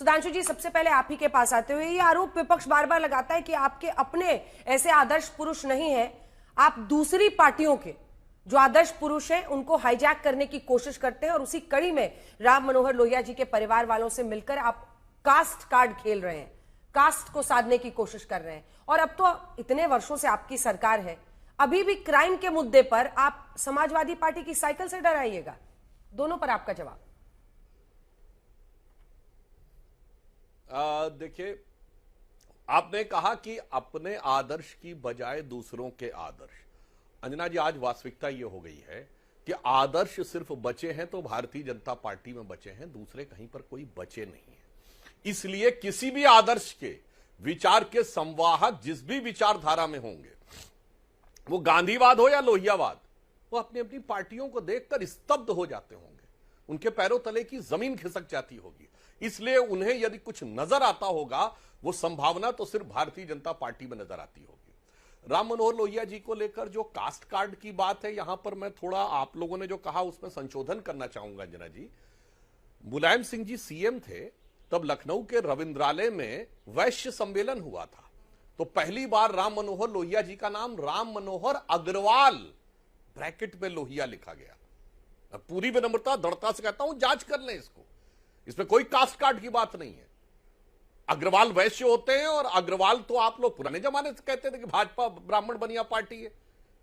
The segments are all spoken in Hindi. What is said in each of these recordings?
सुधांशु जी, सबसे पहले आप ही के पास आते हुए, ये आरोप विपक्ष बार बार लगाता है कि आपके अपने ऐसे आदर्श पुरुष नहीं है, आप दूसरी पार्टियों के जो आदर्श पुरुष हैं उनको हाईजैक करने की कोशिश करते हैं और उसी कड़ी में राम मनोहर लोहिया जी के परिवार वालों से मिलकर आप कास्ट कार्ड खेल रहे हैं, कास्ट को साधने की कोशिश कर रहे हैं। और अब तो इतने वर्षों से आपकी सरकार है, अभी भी क्राइम के मुद्दे पर आप समाजवादी पार्टी की साइकिल से डराइएगा। दोनों पर आपका जवाब। देखिए, आपने कहा कि अपने आदर्श की बजाय दूसरों के आदर्श। अंजना जी, आज वास्तविकता यह हो गई है कि आदर्श सिर्फ बचे हैं तो भारतीय जनता पार्टी में बचे हैं, दूसरे कहीं पर कोई बचे नहीं है। इसलिए किसी भी आदर्श के विचार के संवाहक जिस भी विचारधारा में होंगे, वो गांधीवाद हो या लोहियावाद, वो अपनी अपनी पार्टियों को देखकर स्तब्ध हो जाते होंगे, उनके पैरों तले की जमीन खिसक जाती होगी। इसलिए उन्हें यदि कुछ नजर आता होगा, वो संभावना तो सिर्फ भारतीय जनता पार्टी में नजर आती होगी। राम मनोहर लोहिया जी को लेकर जो कास्ट कार्ड की बात है, यहां पर मैं थोड़ा आप लोगों ने जो कहा उसमें संशोधन करना चाहूंगा। अंजना जी, मुलायम सिंह जी सीएम थे, तब लखनऊ के रविंद्रालय में वैश्य सम्मेलन हुआ था, तो पहली बार राम मनोहर लोहिया जी का नाम राम मनोहर अग्रवाल ब्रैकेट में लोहिया लिखा गया। पूरी विनम्रता दृढ़ता से कहता हूं, जांच कर लें इसको, इसमें कोई कास्ट कार्ड की बात नहीं है। अग्रवाल वैश्य होते हैं और अग्रवाल तो आप लोग पुराने जमाने से कहते थे कि भाजपा ब्राह्मण बनिया पार्टी है,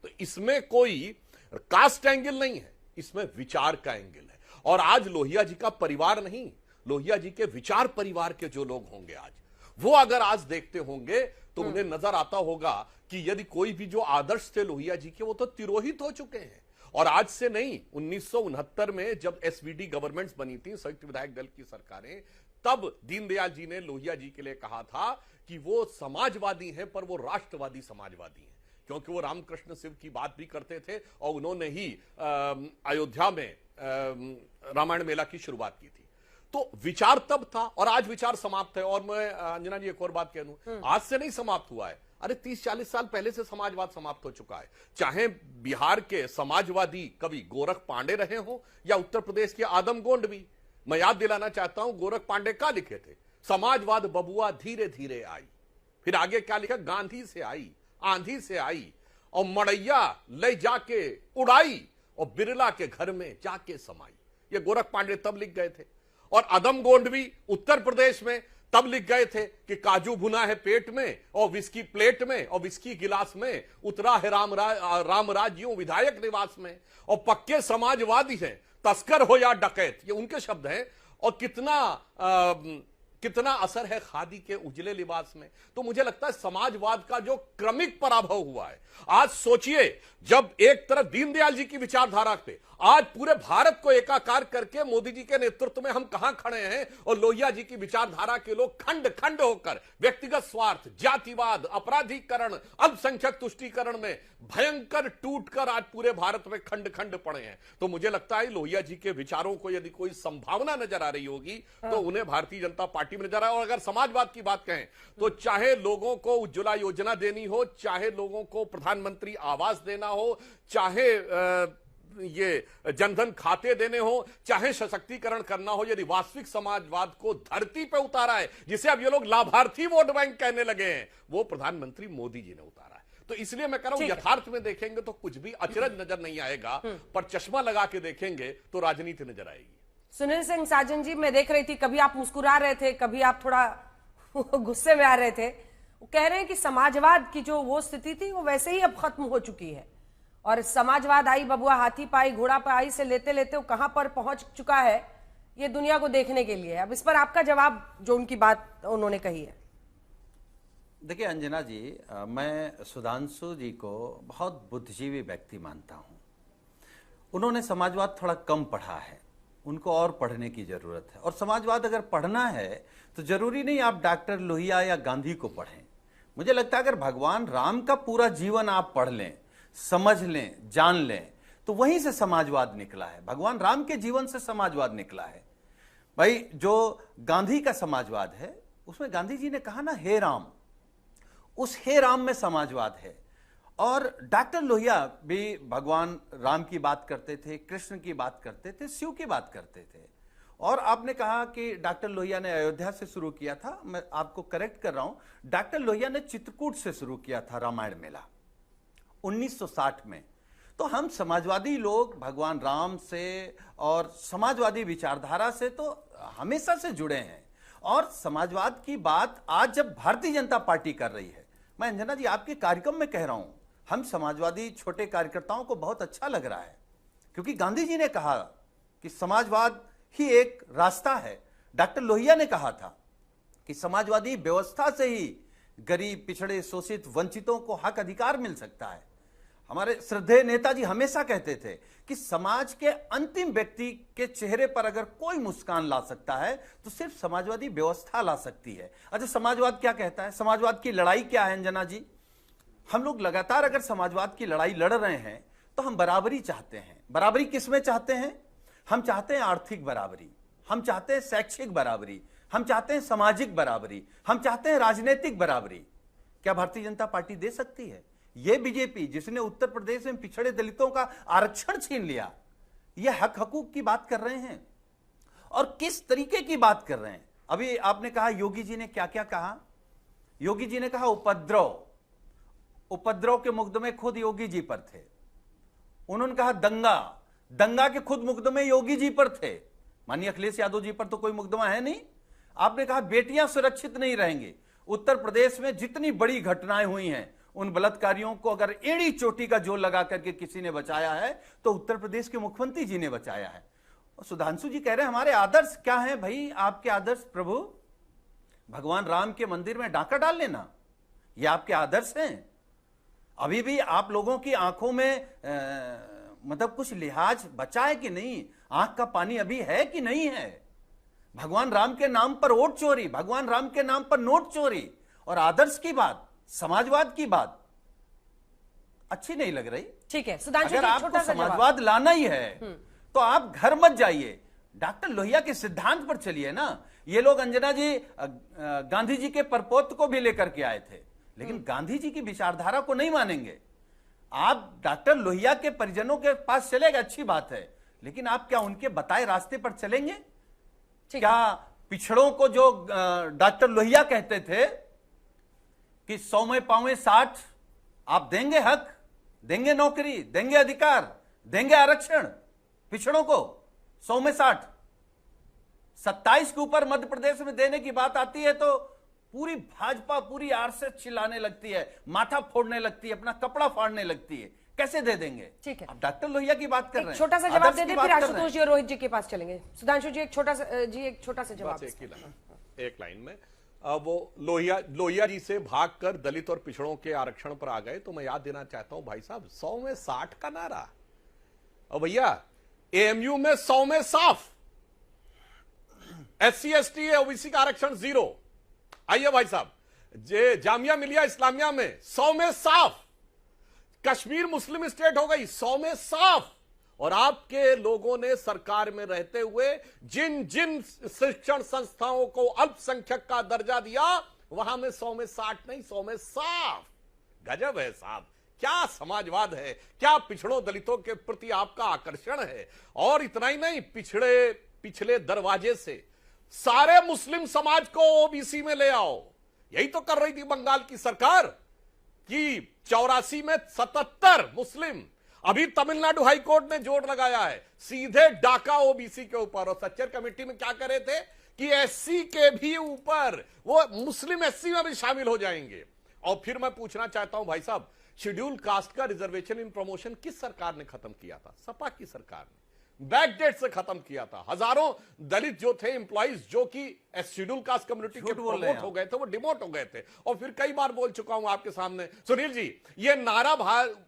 तो इसमें कोई कास्ट एंगल नहीं है, इसमें विचार का एंगल है। और आज लोहिया जी का परिवार नहीं, लोहिया जी के विचार परिवार के जो लोग होंगे आज, वो अगर आज देखते होंगे तो उन्हें नजर आता होगा कि यदि कोई भी जो आदर्श थे लोहिया जी के, वो तो तिरोहित हो चुके हैं। और आज से नहीं, 1969 में जब एसवीडी गवर्नमेंट्स बनी थी, संयुक्त विधायक दल की सरकारें, तब दीनदयाल जी ने लोहिया जी के लिए कहा था कि वो समाजवादी हैं, पर वो राष्ट्रवादी समाजवादी हैं, क्योंकि वो रामकृष्ण शिव की बात भी करते थे और उन्होंने ही अयोध्या में रामायण मेला की शुरुआत की थी। तो विचार तब था और आज विचार समाप्त है। और मैं अंजना जी एक और बात कह दूं, आज से नहीं समाप्त हुआ है, अरे 30-40 साल पहले से समाजवाद समाप्त हो चुका है। चाहे बिहार के समाजवादी कवि गोरख पांडे रहे हो या उत्तर प्रदेश के आदम गोंडवी। मैं याद दिलाना चाहता हूं, गोरख पांडे क्या लिखे थे, समाजवाद बबुआ धीरे धीरे आई। फिर आगे क्या लिखा, गांधी से आई, आंधी से आई और मड़ैया ले जाके उड़ाई और बिरला के घर में जाके समाई। ये गोरख पांडे तब लिख गए थे। और आदम गोंडवी उत्तर प्रदेश में तब लिख गए थे कि काजू भुना है पेट में और विस्की प्लेट में और विस्की गिलास में, उतरा है रामराज यूं विधायक निवास में। और पक्के समाजवादी हैं, तस्कर हो या डकैत, ये उनके शब्द हैं। और कितना असर है खादी के उजले लिबास में। तो मुझे लगता है समाजवाद का जो क्रमिक पराभव हुआ है, आज सोचिए, जब एक तरफ दीनदयाल जी की विचारधारा पे आज पूरे भारत को एकाकार करके मोदी जी के नेतृत्व में हम कहां खड़े हैं, और लोहिया जी की विचारधारा के लोग खंड खंड होकर व्यक्तिगत स्वार्थ, जातिवाद, अपराधीकरण, अल्पसंख्यक तुष्टीकरण में भयंकर टूटकर आज पूरे भारत में खंड खंड पड़े हैं। तो मुझे लगता है लोहिया जी के विचारों को यदि कोई संभावना नजर आ रही होगी तो उन्हें भारतीय जनता पार्टी में नजर आए। और अगर समाजवाद की बात कहें तो चाहे लोगों को उज्ज्वला योजना देनी हो, चाहे लोगों को प्रधानमंत्री आवास देना हो, चाहे ये जनधन खाते देने हो, चाहे सशक्तिकरण करना हो, यदि वास्तविक समाजवाद को धरती पे उतारा है, जिसे अब ये लोग लाभार्थी वोट बैंक कहने लगे हैं, वो प्रधानमंत्री मोदी जी ने उतारा है। तो इसलिए मैं कह रहा हूं, यथार्थ में देखेंगे तो कुछ भी अचरज नजर नहीं आएगा, पर चश्मा लगा के देखेंगे तो राजनीति नजर आएगी। सुनील सिंह साजन जी, मैं देख रही थी, कभी आप मुस्कुरा रहे थे, कभी आप थोड़ा गुस्से में आ रहे थे। वो कह रहे हैं कि समाजवाद की जो वो स्थिति थी वो वैसे ही अब खत्म हो चुकी है, और समाजवाद आई बबुआ हाथी पाई घोड़ा पाई से लेते लेते वो कहां पर पहुंच चुका है, ये दुनिया को देखने के लिए। अब इस पर आपका जवाब, जो उनकी बात उन्होंने कही है। देखिए अंजना जी, मैं सुधांशु जी को बहुत बुद्धिजीवी व्यक्ति मानता हूं। उन्होंने समाजवाद थोड़ा कम पढ़ा है, उनको और पढ़ने की जरूरत है। और समाजवाद अगर पढ़ना है तो जरूरी नहीं आप डॉक्टर लोहिया या गांधी को पढ़ें। मुझे लगता है अगर भगवान राम का पूरा जीवन आप पढ़ लें, समझ लें, जान लें, तो वहीं से समाजवाद निकला है। भगवान राम के जीवन से समाजवाद निकला है। भाई, जो गांधी का समाजवाद है उसमें गांधी जी ने कहा ना, हे राम, उस हे राम में समाजवाद है। और डॉक्टर लोहिया भी भगवान राम की बात करते थे, कृष्ण की बात करते थे, शिव की बात करते थे। और आपने कहा कि डॉक्टर लोहिया ने अयोध्या से शुरू किया था, मैं आपको करेक्ट कर रहा हूं, डॉक्टर लोहिया ने चित्रकूट से शुरू किया था रामायण मेला 1960 में। तो हम समाजवादी लोग भगवान राम से और समाजवादी विचारधारा से तो हमेशा से जुड़े हैं, और समाजवाद की बात आज जब भारतीय जनता पार्टी कर रही है, मैं अंजना जी आपके कार्यक्रम में कह रहा हूं, हम समाजवादी छोटे कार्यकर्ताओं को बहुत अच्छा लग रहा है, क्योंकि गांधी जी ने कहा कि समाजवाद ही एक रास्ता है। डॉक्टर लोहिया ने कहा था कि समाजवादी व्यवस्था से ही गरीब, पिछड़े, शोषित, वंचितों को हक अधिकार मिल सकता है। हमारे श्रद्धेय नेताजी हमेशा कहते थे कि समाज के अंतिम व्यक्ति के चेहरे पर अगर कोई मुस्कान ला सकता है तो सिर्फ समाजवादी व्यवस्था ला सकती है। अच्छा, समाजवाद क्या कहता है? समाजवाद की लड़ाई क्या है अंजना जी? हम लोग लगातार अगर समाजवाद की लड़ाई लड़ रहे हैं तो हम बराबरी चाहते हैं। बराबरी किसमें चाहते हैं? हम चाहते हैं आर्थिक बराबरी, हम चाहते हैं शैक्षिक बराबरी, हम चाहते हैं सामाजिक बराबरी, हम चाहते हैं राजनीतिक बराबरी। क्या भारतीय जनता पार्टी दे सकती है? ये बीजेपी जिसने उत्तर प्रदेश में पिछड़े दलितों का आरक्षण छीन लिया, यह हक हकूक की बात कर रहे हैं और किस तरीके की बात कर रहे हैं। अभी आपने कहा योगी जी ने क्या क्या कहा। योगी जी ने कहा उपद्रव, उपद्रव के मुकदमे खुद योगी जी पर थे। उन्होंने कहा दंगा, दंगा के खुद मुकदमे योगी जी पर थे, माननीय अखिलेश यादव जी पर तो कोई मुकदमा है नहीं। आपने कहा बेटियां सुरक्षित नहीं रहेंगी। उत्तर प्रदेश में जितनी बड़ी घटनाएं हुई हैं, उन बलात्कारियों को अगर एड़ी चोटी का जोर लगा करके किसी ने बचाया है तो उत्तर प्रदेश के मुख्यमंत्री जी ने बचाया है। और सुधांशु जी कह रहे हैं हमारे आदर्श क्या हैं? भाई आपके आदर्श प्रभु भगवान राम के मंदिर में डाका डाल लेना, ये आपके आदर्श हैं? अभी भी आप लोगों की आंखों में मतलब कुछ लिहाज बचा है कि नहीं? आंख का पानी अभी है कि नहीं है? भगवान राम के नाम पर वोट चोरी, भगवान राम के नाम पर नोट चोरी और आदर्श की बात, समाजवाद की बात अच्छी नहीं लग रही। ठीक है सुधांशु जी, अगर आपको समाजवाद लाना ही है तो आप घर मत जाइए, डॉक्टर लोहिया के सिद्धांत पर चलिए ना। ये लोग अंजना जी गांधी जी के प्रपोत्र को भी लेकर के आए थे, लेकिन गांधी जी की विचारधारा को नहीं मानेंगे। आप डॉक्टर लोहिया के परिजनों के पास चलेगा, अच्छी बात है, लेकिन आप क्या उनके बताए रास्ते पर चलेंगे? क्या पिछड़ों को जो डॉक्टर लोहिया कहते थे कि 100 में पावे 60, आप देंगे हक, देंगे नौकरी, देंगे अधिकार, देंगे आरक्षण पिछड़ों को 100 में 60, 27 के ऊपर मध्य प्रदेश में देने की बात आती है तो पूरी भाजपा पूरी आरएसएस चिल्लाने लगती है, माथा फोड़ने लगती है, अपना कपड़ा फाड़ने लगती है। कैसे दे देंगे? ठीक है, अब डॉक्टर लोहिया की बात कर रहे हैं, छोटा सा जवाब दे दे, फिर आशुतोष जी और रोहित जी के पास चलेंगे। सुधांशु जी एक छोटा सा जवाब। एक लाइन में वो लोहिया जी से भागकर दलित और पिछड़ों के आरक्षण पर आ गए, तो मैं याद देना चाहता हूं भाई साहब 100 में 60 का नारा, और भैया एएमयू में 100 में साफ, SC ST ओबीसी का आरक्षण 0। आइए भाई साहब, जामिया मिलिया इस्लामिया में 100 में साफ, कश्मीर मुस्लिम स्टेट हो गई 100 में साफ, और आपके लोगों ने सरकार में रहते हुए जिन जिन शिक्षण संस्थाओं को अल्पसंख्यक का दर्जा दिया वहां में 100 में 60 नहीं, 100 में साफ। गजब है साहब, क्या समाजवाद है, क्या पिछड़ों दलितों के प्रति आपका आकर्षण है। और इतना ही नहीं, पिछले दरवाजे से सारे मुस्लिम समाज को ओबीसी में ले आओ। यही तो कर रही थी बंगाल की सरकार कि 84 में 77 मुस्लिम, अभी तमिलनाडु हाई कोर्ट ने जोर लगाया है सीधे डाका ओबीसी के ऊपर, और सच्चर कमेटी में क्या करे थे कि एससी के भी ऊपर वो मुस्लिम एससी में भी शामिल हो जाएंगे। और फिर मैं पूछना चाहता हूं भाई साहब, शेड्यूल कास्ट का रिजर्वेशन इन प्रमोशन किस सरकार ने खत्म किया था? सपा की सरकार ने बैकडेट से खत्म किया था। हजारों दलित जो थे एम्प्लॉइज जो कि शेड्यूल कास्ट कम्युनिटी के प्रमोट हो गए थे, वो डिमोट हो गए थे। और फिर कई बार बोल चुका हूं आपके सामने, सुनील जी, ये नारा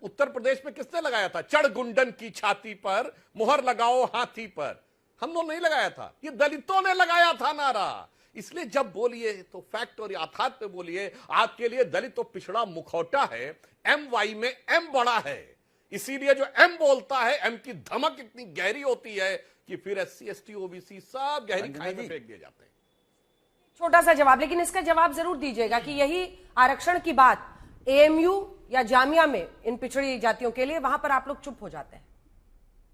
उत्तर प्रदेश में किसने लगाया था? चढ़ गुंडन की छाती पर मुहर लगाओ हाथी पर, हम लोग नहीं लगाया था, ये दलितों ने लगाया था नारा। इसलिए जब बोलिए तो फैक्ट और यथार्थ पे बोलिए। आपके लिए दलित तो पिछड़ा मुखौटा है, MY में M बड़ा है, इसीलिए जो M बोलता है M की धमक इतनी गहरी होती है कि फिर SC ST OBC सब गहरी खाई में फेंक दिए जाते हैं। छोटा सा जवाब, लेकिन इसका जवाब जरूर दीजिएगा कि यही आरक्षण की बात AMU या जामिया में इन पिछड़ी जातियों के लिए, वहां पर आप लोग चुप हो जाते हैं।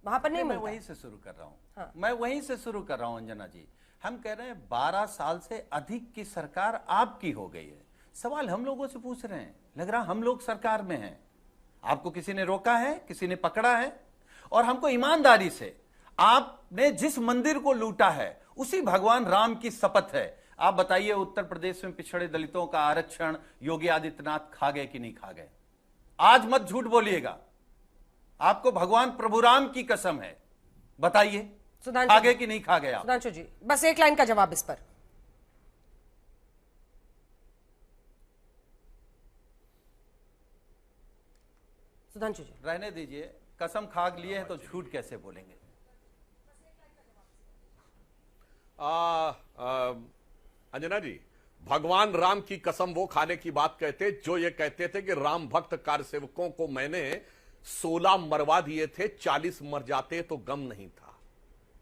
वहां पर नहीं मैं मिलता। वहीं से शुरू कर रहा हूं। हाँ। मैं वहीं से शुरू कर रहा हूं अंजना जी। हम कह रहे हैं 12 साल से अधिक की सरकार आपकी हो गई है। सवाल हम लोगों से पूछ रहे हैं, लग रहा हम लोग सरकार में हैं। आपको किसी ने रोका है, किसी ने पकड़ा है? और हमको ईमानदारी से, आपने जिस मंदिर को लूटा है उसी भगवान राम की शपथ है। आप बताइए, उत्तर प्रदेश में पिछड़े दलितों का आरक्षण योगी आदित्यनाथ खा गए कि नहीं खा गए? आज मत झूठ बोलिएगा, आपको भगवान प्रभु राम की कसम है, बताइए खा गए कि नहीं खा गए? सुधांशु जी, बस एक लाइन का जवाब इस पर। सुधांशु जी, रहने दीजिए, कसम खा लिए हैं तो झूठ कैसे बोलेंगे? अंजना जी, भगवान राम की कसम वो खाने की बात कहते जो ये कहते थे कि राम भक्त कार्यसेवकों को मैंने 16 मरवा दिए थे, 40 मर जाते तो गम नहीं था।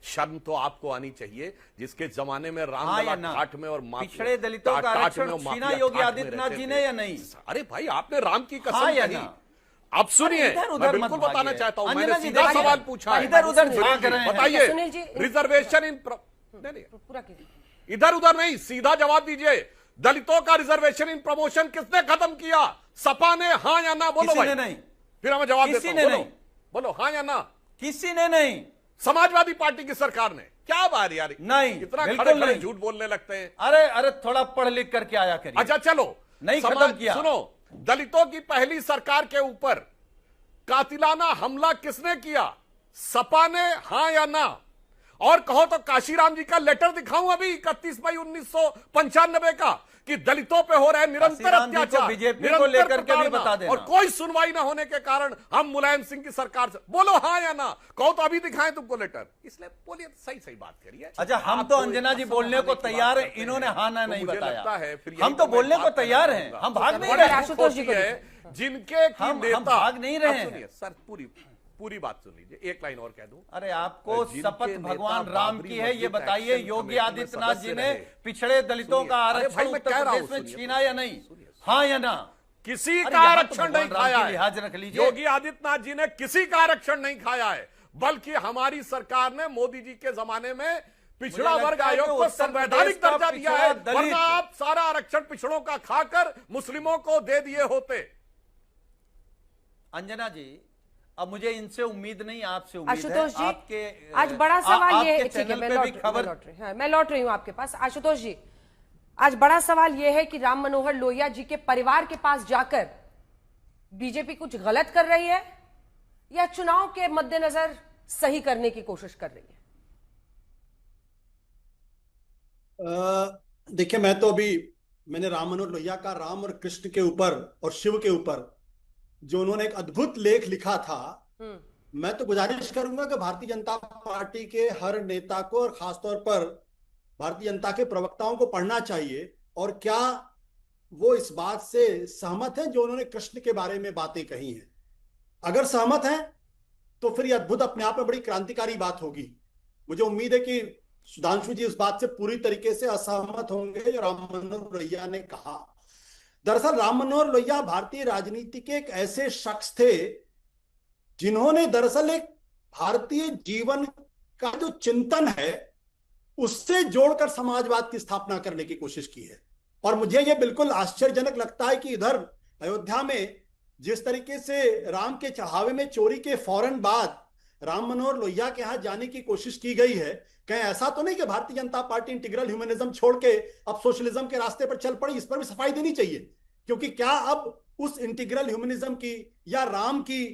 शर्म तो आपको आनी चाहिए, जिसके जमाने में रामलला ठाठ में और पिछड़े दलितों का आरक्षण छीना योगी आदित्यनाथ जी ने या नहीं? अरे भाई, आपने राम की कसम कही। अब सुनिए, मैं बिल्कुल बताना चाहता हूं, मैंने सीधा सवाल पूछा है। इधर उधर झांक रहे हैं। बताइए, रिजर्वेशन इन पूरा कीजिए, इधर उधर नहीं, सीधा जवाब दीजिए। दलितों का रिजर्वेशन इन प्रमोशन किसने खत्म किया? सपा ने? हाँ या ना बोलो भाई। नहीं, फिर हमें जवाब देता हूं, बोलो, बोलो हाँ या ना। किसी ने नहीं। समाजवादी पार्टी की सरकार ने। क्या बात यार, नहीं, कितना खड़े खड़े झूठ बोलने लगते हैं। अरे थोड़ा पढ़ लिख करके आया करिए। अच्छा चलो, नहीं खत्म किया। सुनो, दलितों की पहली सरकार के ऊपर कातिलाना हमला किसने किया? सपा ने? हाँ या ना? और कहो तो काशीराम जी का लेटर दिखाऊं अभी 31 मई 1995 का, कि दलितों पे हो रहे निरंतर अत्याचार, बीजेपी को लेकर के भी बता देना, और कोई सुनवाई ना होने के कारण हम मुलायम सिंह की सरकार से। बोलो हाँ या ना, कहो तो अभी दिखाएं तुमको लेटर। इसलिए बोलिए, सही सही बात करिए। अच्छा, हम तो अंजना जी बोलने को तैयार है, इन्होंने हाँ ना नहीं बताया। हम तो बोलने को तैयार हैं, हम भाग नहीं रहे। आशुतोष जी को जिनके हम भाग नहीं रहे हैं। सर, पूरी बात सुन लीजिए, एक लाइन और कह दूं। अरे आपको शपथ भगवान राम की है, ये बताइए योगी आदित्यनाथ जी ने पिछड़े दलितों का आरक्षण उत्तर प्रदेश में छीना या नहीं? हाँ या ना? किसी का आरक्षण नहीं खाया है। लिहाज रख लीजिए, योगी आदित्यनाथ जी ने किसी का आरक्षण नहीं खाया है, बल्कि हमारी सरकार ने मोदी जी के जमाने में पिछड़ा वर्ग आयोग को संवैधानिक दर्जा दिया है, वरना आप सारा आरक्षण पिछड़ों का खाकर मुस्लिमों को दे दिए होते। अंजना जी, अब मुझे इनसे उम्मीद नहीं, आपसे उम्मीद है। आशुतोष जी, आपके आज बड़ा सवाल ये है, ठीक है, मैं लौट रही हूं आपके पास। आशुतोष जी, आज बड़ा सवाल यह है कि राम मनोहर लोहिया जी के परिवार के पास जाकर बीजेपी कुछ गलत कर रही है या चुनाव के मद्देनजर सही करने की कोशिश कर रही है? देखिए, मैंने राम मनोहर लोहिया का राम और कृष्ण के ऊपर और शिव के ऊपर जो उन्होंने एक अद्भुत लेख लिखा था, मैं तो गुजारिश करूंगा कि भारतीय जनता पार्टी के हर नेता को और खासतौर पर भारतीय जनता के प्रवक्ताओं को पढ़ना चाहिए। और क्या वो इस बात से सहमत हैं जो उन्होंने कृष्ण के बारे में बातें कही हैं? अगर सहमत हैं तो फिर ये अद्भुत अपने आप में बड़ी क्रांतिकारी बात होगी। मुझे उम्मीद है कि सुधांशु जी इस बात से पूरी तरीके से असहमत होंगे जो राम मनोहर लोहिया ने कहा। दरअसल राम मनोहर लोहिया भारतीय राजनीति के एक ऐसे शख्स थे जिन्होंने दरअसल एक भारतीय जीवन का जो चिंतन है उससे जोड़कर समाजवाद की स्थापना करने की कोशिश की है। और मुझे यह बिल्कुल आश्चर्यजनक लगता है कि इधर अयोध्या में जिस तरीके से राम के चढ़ावे में चोरी के फौरन बाद राम मनोहर लोहिया के यहां जाने की कोशिश की गई है, कहीं ऐसा तो नहीं कि Bharatiya Janata party integral humanism छोड़ के अब सोशलिज्म के रास्ते पर चल पड़ी? इस पर भी सफाई देनी चाहिए, क्योंकि क्या अब उस इंटीग्रल ह्यूमनिज्म की या राम की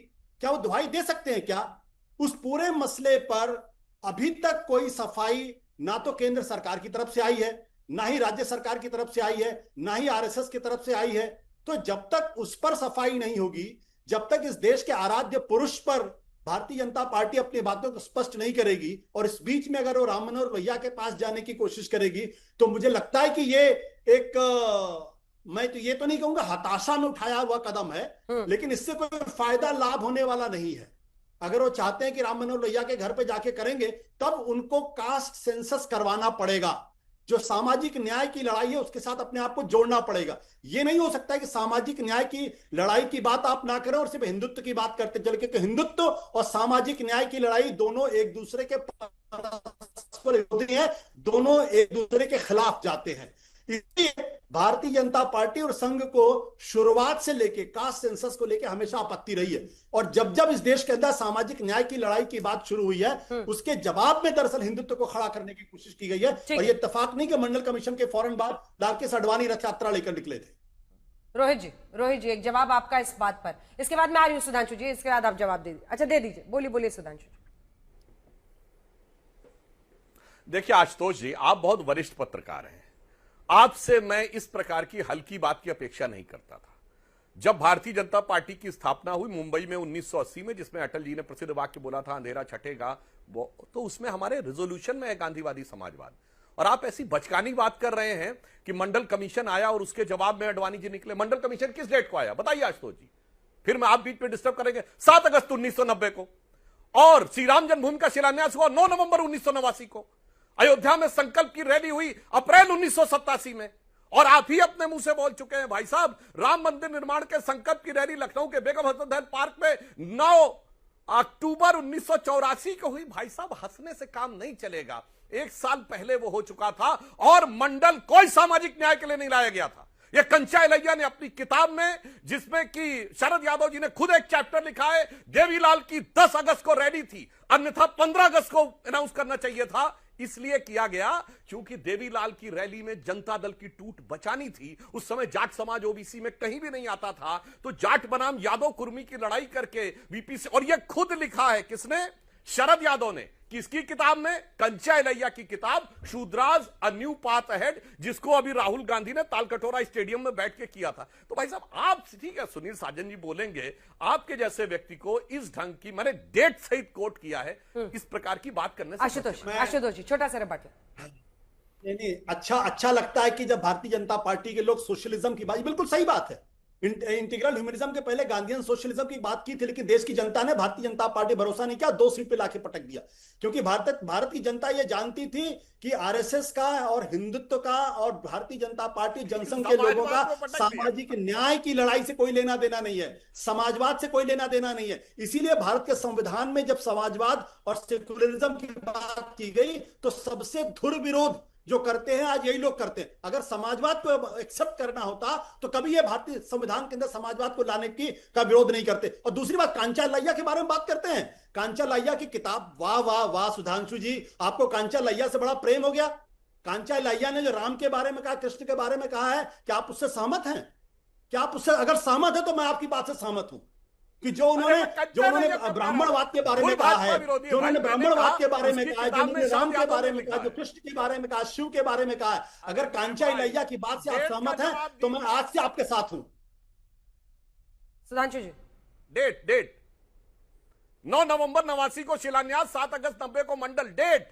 क्या वो दुहाई दे सकते हैं? क्या उस पूरे मसले पर अभी तक कोई सफाई ना तो केंद्र सरकार की तरफ से आई है, ना ही राज्य सरकार की तरफ से आई है, ना ही आरएसएस की तरफ से आई है। तो जब तक उस पर सफाई नहीं होगी, जब तक इस देश के आराध्य पुरुष पर भारतीय जनता पार्टी अपनी बातों को स्पष्ट नहीं करेगी और इस बीच में अगर वो राम मनोहर लोहिया के पास जाने की कोशिश करेगी, तो मुझे लगता है कि ये एक मैं तो ये तो नहीं कहूंगा हताशा में उठाया हुआ कदम है, लेकिन इससे कोई फायदा लाभ होने वाला नहीं है। अगर वो चाहते हैं कि राम मनोहर लोहिया के घर पे जाके करेंगे, तब उनको कास्ट सेंसस करवाना पड़ेगा, जो सामाजिक न्याय की लड़ाई है उसके साथ अपने आप को जोड़ना पड़ेगा। ये नहीं हो सकता है कि सामाजिक न्याय की लड़ाई की बात आप ना करें और सिर्फ हिंदुत्व की बात करते चले, क्योंकि हिंदुत्व और सामाजिक न्याय की लड़ाई दोनों एक दूसरे के परस्पर विरोधी हैं, दोनों एक दूसरे के खिलाफ जाते हैं। इसलिए भारतीय जनता पार्टी और संघ को शुरुआत से लेके कास्ट सेंसस को लेके हमेशा आपत्ति रही है, और जब जब इस देश के अंदर सामाजिक न्याय की लड़ाई की बात शुरू हुई है उसके जवाब में दरअसल हिंदुत्व को खड़ा करने की कोशिश की गई है। और ये इत्तेफाक नहीं कि मंडल कमीशन के फौरन बाद लालकृष्ण आडवाणी रथ यात्रा लेकर निकले थे। रोहित जी एक जवाब आपका इस बात पर, इसके बाद मैं आ रही हूं सुधांशु जी, इसके बाद आप जवाब दे दीजिए। अच्छा दे दीजिए, बोलिए सुधांशु जी। देखिए आशुतोष जी, आप बहुत वरिष्ठ पत्रकार हैं, आपसे मैं इस प्रकार की हल्की बात की अपेक्षा नहीं करता था। जब भारतीय जनता पार्टी की स्थापना हुई मुंबई में 1980 में, जिसमें अटल जी ने प्रसिद्ध वाक्य बोला था अंधेरा छटेगा, वो तो उसमें हमारे रेजोल्यूशन में है गांधीवादी समाजवाद, और आप ऐसी बचकानी बात कर रहे हैं कि मंडल कमीशन आया और उसके जवाब में आडवाणी जी निकले। मंडल कमीशन किस डेट को आया बताइए आशुतोष जी, फिर मैं आप बीच में डिस्टर्ब करेंगे। 7 अगस्त 1990 को, और श्री राम जन्मभूमि का शिलान्यास हुआ 9 नवंबर 1989 को। अयोध्या में संकल्प की रैली हुई अप्रैल 1987 में, और आप ही अपने मुंह से बोल चुके हैं भाई साहब, राम मंदिर निर्माण के संकल्प की रैली लखनऊ के बेगम हसन पार्क में 9 अक्टूबर 1984 को हुई। भाई साहब हंसने से काम नहीं चलेगा, 1 साल पहले वो हो चुका था, और मंडल कोई सामाजिक न्याय के लिए नहीं लाया गया था। ये कंचा इलैया ने अपनी किताब में, जिसमें कि शरद यादव जी ने खुद एक चैप्टर लिखा है, देवीलाल की 10 अगस्त को रैली थी, अन्यथा 15 अगस्त को अनाउंस करना चाहिए था। इसलिए किया गया क्योंकि देवीलाल की रैली में जनता दल की टूट बचानी थी। उस समय जाट समाज ओबीसी में कहीं भी नहीं आता था, तो जाट बनाम यादव कुर्मी की लड़ाई करके वीपी से, और यह खुद लिखा है किसने, शरद यादव ने, किसकी किताब में, कंचा इलैया की किताब Shudras a new path ahead, जिसको अभी राहुल गांधी ने तालकटोरा स्टेडियम में बैठ के किया था। तो भाई साहब आप, ठीक है सुनील साजन जी बोलेंगे, आपके जैसे व्यक्ति को इस ढंग की, मैंने डेट सहित कोट किया है, इस प्रकार की बात करने से आशुतोष जी छोटा सा रिबटल। नहीं, अच्छा लगता है कि जब भारतीय जनता पार्टी के लोग सोशलिज्म की बात, बिल्कुल सही बात है, इंटीग्रल ह्यूमनिज्म के पहले गांधीयन सोशलिज्म की बात की थी, लेकिन देश की जनता ने भारतीय जनता पार्टी भरोसा नहीं किया, 2 सीट पे लाके पटक दिया, क्योंकि भारत की जनता ये जानती थी कि आरएसएस का और हिंदुत्व का और भारतीय जनता पार्टी जनसंघ के लोगों का सामाजिक न्याय की लड़ाई से कोई लेना देना नहीं है, समाजवाद से कोई लेना देना नहीं है। इसीलिए भारत के संविधान में जब समाजवाद और सेकुलरिज्म की बात की गई तो सबसे धुर विरोध जो करते हैं आज यही लोग करते हैं। अगर समाजवाद को एक्सेप्ट करना होता तो कभी ये भारतीय संविधान के अंदर समाजवाद को लाने का विरोध नहीं करते। और दूसरी बात, कांचा इलैया के बारे में बात करते हैं, कांचा इलैया की किताब, वाह वाह वाह सुधांशु जी, आपको कांचा इलैया से बड़ा प्रेम हो गया। कांचा इलैया ने जो राम के बारे में कहा, कृष्ण के बारे में कहा है, क्या आप उससे सहमत हैं? क्या आप उससे अगर सहमत है तो मैं आपकी बात से सहमत हूं कि जो उन्होंने ब्राह्मणवाद के बारे में कहा है, जो उन्होंने ब्राह्मणवाद के बारे में कहा है, जो उन्होंने राम के बारे में कहा, जो कृष्ण के बारे में कहा, शिव के बारे में कहा है, अगर कांचा इलैया की बात से आप सहमत हैं तो मैं आज से आपके साथ हूं। सुधांशु जी डेट 9 नवंबर 89 को शिलान्यास, 7 अगस्त 90 को मंडल, डेट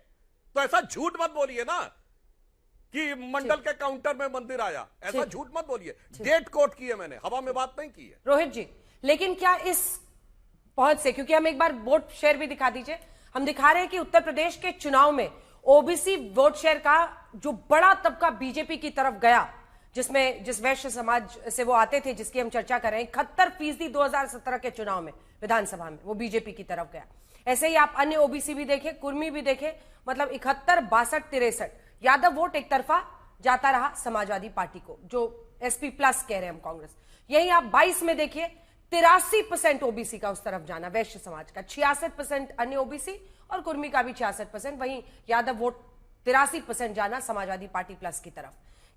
तो ऐसा झूठ मत बोलिए ना कि मंडल के काउंटर में मंदिर आया, ऐसा झूठ मत बोलिए। डेट कोट की है मैंने, हवा में बात नहीं की है। रोहित जी, लेकिन क्या इस पहुंच से, क्योंकि हम एक बार वोट शेयर भी दिखा दीजिए, हम दिखा रहे हैं कि उत्तर प्रदेश के चुनाव में ओबीसी वोट शेयर का जो बड़ा तबका बीजेपी की तरफ गया, जिस वैश्य समाज से वो आते थे, जिसकी हम चर्चा कर रहे हैं, 71% 2017 के चुनाव में विधानसभा में वो बीजेपी की तरफ गया। ऐसे ही आप अन्य ओबीसी भी देखें, कुर्मी भी देखें, मतलब 71, 62, 63 यादव वोट एक तरफा जाता रहा समाजवादी पार्टी को, जो एसपी प्लस कह रहे हैं हम कांग्रेस। यही आप 22 में देखिए, 83% ओबीसी का उस तरफ जाना, वैश्य समाज का 66% अन्य ओबीसी और कुर्मी का भी 66%, वहीं यादव वोट 83% जाना समाजवादी पार्टी प्लस की तरफ।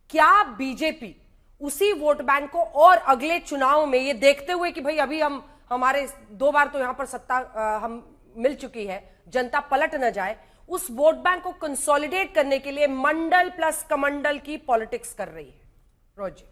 क्या बीजेपी उसी वोट बैंक को और अगले चुनाव में, ये देखते हुए कि भाई अभी हमारे 2 बार तो यहां पर सत्ता हम मिल चुकी है, जनता पलट न जाए, उस वोट बैंक को कंसोलिडेट करने के लिए मंडल प्लस कमंडल की पॉलिटिक्स कर रही है? रोज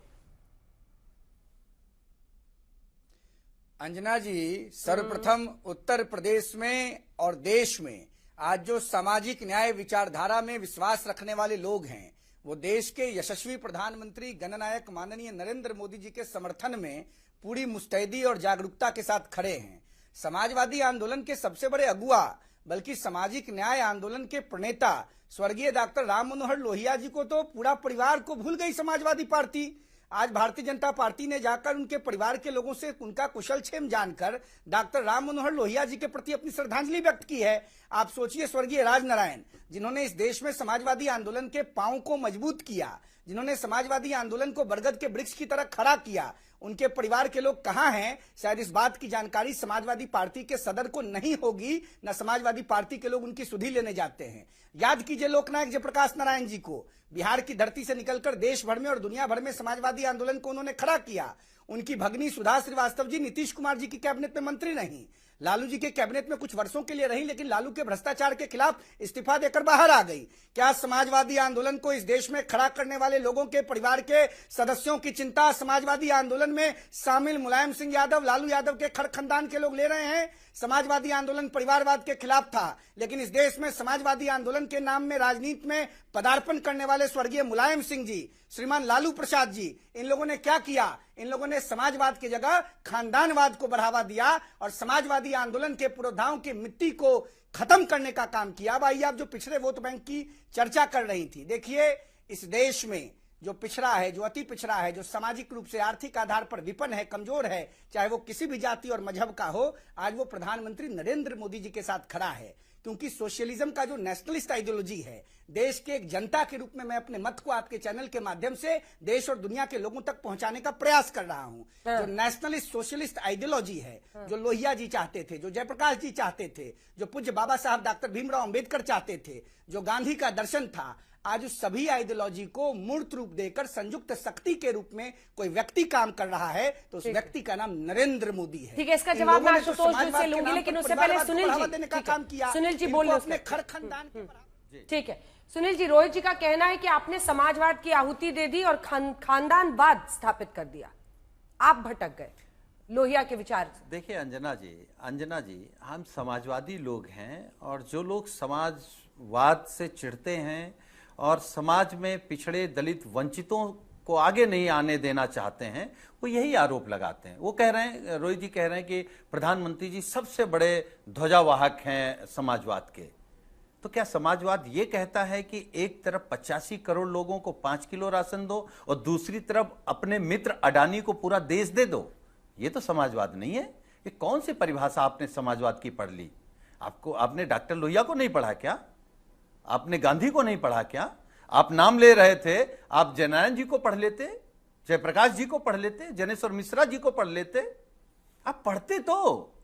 अंजना जी, सर्वप्रथम उत्तर प्रदेश में और देश में आज जो सामाजिक न्याय विचारधारा में विश्वास रखने वाले लोग हैं, वो देश के यशस्वी प्रधानमंत्री गणनायक माननीय नरेंद्र मोदी जी के समर्थन में पूरी मुस्तैदी और जागरूकता के साथ खड़े हैं। समाजवादी आंदोलन के सबसे बड़े अगुआ, बल्कि सामाजिक न्याय आंदोलन के प्रणेता स्वर्गीय डॉक्टर राम मनोहर लोहिया जी को तो पूरा परिवार को भूल गई समाजवादी पार्टी। आज भारतीय जनता पार्टी ने जाकर उनके परिवार के लोगों से उनका कुशल क्षेम जानकर डॉक्टर राम मनोहर लोहिया जी के प्रति अपनी श्रद्धांजलि व्यक्त की है। आप सोचिए, स्वर्गीय राजनारायण, जिन्होंने इस देश में समाजवादी आंदोलन के पांव को मजबूत किया, जिन्होंने समाजवादी आंदोलन को बरगद के वृक्ष की तरह खड़ा किया, उनके परिवार के लोग कहां हैं? शायद इस बात की जानकारी समाजवादी पार्टी के सदर को नहीं होगी, न समाजवादी पार्टी के लोग उनकी सुधि लेने जाते हैं। याद कीजिए लोकनायक जयप्रकाश नारायण जी को, बिहार की धरती से निकलकर देश भर में और दुनिया भर में समाजवादी आंदोलन को उन्होंने खड़ा किया। उनकी भगनी सुधा श्रीवास्तव जी नीतीश कुमार जी की कैबिनेट में मंत्री रही, लालू जी के कैबिनेट में कुछ वर्षों के लिए रही, लेकिन लालू के भ्रष्टाचार के खिलाफ इस्तीफा देकर बाहर आ गई। क्या समाजवादी आंदोलन को इस देश में खड़ा करने वाले लोगों के परिवार के सदस्यों की चिंता समाजवादी आंदोलन में शामिल मुलायम सिंह यादव, लालू यादव के खड़ खानदान के लोग ले रहे हैं? समाजवादी आंदोलन परिवारवाद के खिलाफ था, लेकिन इस देश में समाजवादी आंदोलन के नाम में राजनीति में पदार्पण करने वाले स्वर्गीय मुलायम सिंह जी, श्रीमान लालू प्रसाद जी, इन लोगों ने क्या किया? इन लोगों ने समाजवाद की जगह खानदानवाद को बढ़ावा दिया और समाजवादी आंदोलन के पुरोधाओं की मिट्टी को खत्म करने का काम किया। अब आइए, आप जो पिछड़े वोट बैंक की चर्चा कर रही थी, देखिए इस देश में जो पिछड़ा है, जो अति पिछड़ा है, जो सामाजिक रूप से आर्थिक आधार पर विपन्न है, कमजोर है, चाहे वो किसी भी जाति और मजहब का हो, आज वो प्रधानमंत्री नरेंद्र मोदी जी के साथ खड़ा है। क्योंकि सोशलिज्म का जो नेशनलिस्ट आइडियोलॉजी है, देश के एक जनता के रूप में मैं अपने मत को आपके चैनल के माध्यम से देश और दुनिया के लोगों तक पहुंचाने का प्रयास कर रहा हूं। जो नेशनलिस्ट सोशलिस्ट आइडियोलॉजी है, जो लोहिया जी चाहते थे, जो जयप्रकाश जी चाहते थे, जो पूज्य बाबा साहब डॉक्टर भीमराव अंबेडकर चाहते थे, जो गांधी का दर्शन था, आज उस सभी आइडियोलॉजी को मूर्त रूप देकर संयुक्त शक्ति के रूप में कोई व्यक्ति काम कर रहा है, तो उस व्यक्ति का नाम नरेंद्र मोदी है। ठीक है, इसका जवाब मैं आशुतोष जी से लूंगी, लेकिन उससे पहले सुनील जी देने का काम किया। सुनील जी बोलिए अपने खर खानदान के बराबर। ठीक है सुनील जी, रोहित जी का कहना है कि आपने समाजवाद की आहुति दे दी और खानदानवाद स्थापित कर दिया, आप भटक गए लोहिया के विचार से। देखिए अंजना जी, हम समाजवादी लोग हैं और जो लोग समाजवाद से चिढ़ते हैं और समाज में पिछड़े दलित वंचितों को आगे नहीं आने देना चाहते हैं, वो यही आरोप लगाते हैं। वो कह रहे हैं, रोहित जी कह रहे हैं कि प्रधानमंत्री जी सबसे बड़े ध्वजावाहक हैं समाजवाद के। तो क्या समाजवाद ये कहता है कि एक तरफ 85 करोड़ लोगों को 5 किलो राशन दो और दूसरी तरफ अपने मित्र अडानी को पूरा देश दे दो? ये तो समाजवाद नहीं है। ये कौन सी परिभाषा आपने समाजवाद की पढ़ ली? आपने डॉक्टर लोहिया को नहीं पढ़ा क्या? आपने गांधी को नहीं पढ़ा क्या? आप नाम ले रहे थे, आप जयनारायण जी को पढ़ लेते, जयप्रकाश जी को पढ़ लेते, जनेश्वर मिश्रा जी को पढ़ लेते। आप पढ़ते तो।